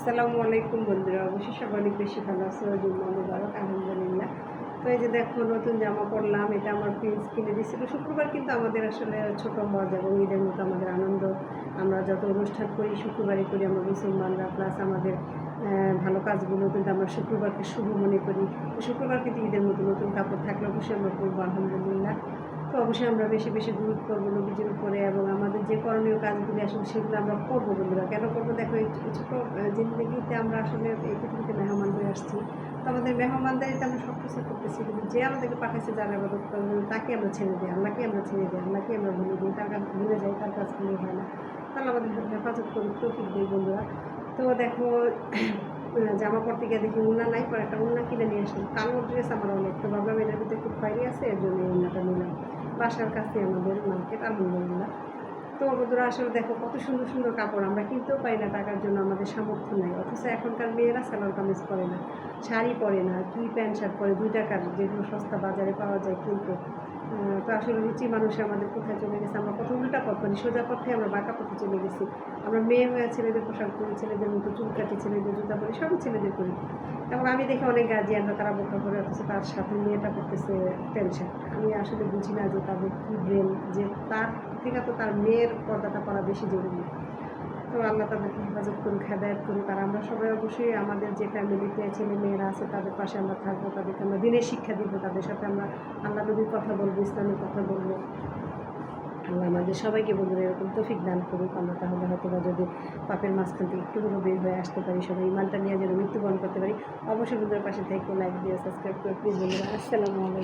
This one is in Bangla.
আসসালামু আলাইকুম বন্ধুরা, অবশ্যই সবাই অনেক বেশি ভালো আছে। জুম্মা মুবারক, আলহামদুলিল্লাহ। তো এই যে দেখো, নতুন জামা পরলাম, এটা আমার প্রিন্স কিনে দিয়েছিল। শুক্রবার কিন্তু আমাদের আসলে ছোটো মজা এবং ঈদের মতো আমাদের আনন্দ, আমরা যত অনুষ্ঠান করি শুক্রবারই করি আমরা মুসলমানরা, প্লাস আমাদের ভালো কাজগুলো কিন্তু আমরা শুক্রবারকে শুভ মনে করি। শুক্রবার কিন্তু ঈদের মতো নতুন কাপড় থাকলে অবশ্যই আমরা করবো, আলহামদুলিল্লাহ। তো অবশ্যই আমরা বেশি বেশি দূর করবো নবীজির উপরে, এবং আমাদের যে করণীয় কাজগুলি আসলে সেগুলো আমরা করবো বন্ধুরা। কেন করবো দেখো, এই ছোটো জিন্দগিতে আমরা আসলে এই পৃথিবীতে মেহমান হয়ে আসছি। তো আমাদের মেহমানদারিতে আমরা সব কিছু করতেছি, কিন্তু যে আমাদেরকে পাঠাইছে যারা আবাদত করবে তাকে আমরা ছেড়ে দিই, আল্লাহকে আমরা ছেড়ে দিই, আল্লাহকে আমরা ভুলে দিই, তার কাছে ভুলে যাই, তার কাজ করলে হয় না। তাহলে আমাদের হেফাজত করি, তৌফিক দিই বন্ধুরা। তো দেখো, জামা পরতে গিয়ে দেখি উন্না নাই, পরে একটা উন্না কিনে নিয়ে আসলাম। কালো ড্রেস আমার অনেক, তো ভাবলাম এটার ভিতরে একটু খয়েরি আছে, এর জন্য এই উন্নাটা নিলাম। বাসার কাছে আমাদের মার্কেট, আলহামদুলিল্লাহ। তো বন্ধুরা, আসলে দেখো কত সুন্দর সুন্দর কাপড়, আমরা কিনতেও পারি না, টাকার জন্য আমাদের সামর্থ্য নেই। অথচ এখনকার মেয়েরা সালোয়ার কামিজ পরে না, শাড়ি পরে না, কি প্যান্ট শার্ট পরে 2 টাকার, যেগুলো সস্তা বাজারে পাওয়া যায়। কিন্তু তো আসলে রুচি মানুষে আমাদের কোথায় চলে গেছে, আমরা কত উল্টা পথ করি, সোজা পথে আমরা বাঁকা পথে চলে গেছি। আমরা মেয়ে হয়ে ছেলেদের পোশাক করি, ছেলেদের মতো চুল কাটি, ছেলেদের জুতা পরি, সবই ছেলেদের করি। এবং আমি দেখি অনেক গার্জিয়ানরা তারা বোরকা পরে, অথচ তার সাথে মেয়েটা করতেছে প্যান্ট শার্ট। আমি আসলে বুঝি না যে তাদের কী ব্রেন, যে তার থেকে তো তার মেয়ের পর্দাটা করা বেশি জরুরি। তো আল্লাহ তাদেরকে হেফাজত করুক, হেদায়ত করুক। আর আমরা সবাই অবশ্যই আমাদের যে ফ্যামিলিতে ছেলে মেয়েরা আছে তাদের পাশে আমরা থাকবো, তাদেরকে আমরা দিনের শিক্ষা দিব, তাদের সাথে আমরা আল্লাহ নবীর কথা বলবো, ইসলামের কথা বলবো। আল্লাহ আমাদের সবাইকে বলবো এরকম তৌফিক দান করুক। আমরা তাহলে হয়তো বা যদি পাপের মাঝখান থেকে একটু হলেও বের হয়ে আসতে পারি, সবাই ইমানটা নিয়ে যেন মৃত্যুবরণ করতে পারি। অবশ্যই বন্ধুদের পাশে থেকে লাইক দিয়ে সাবস্ক্রাইব করে প্লিজ বন্ধুরা। আসসালামু আলাইকুম।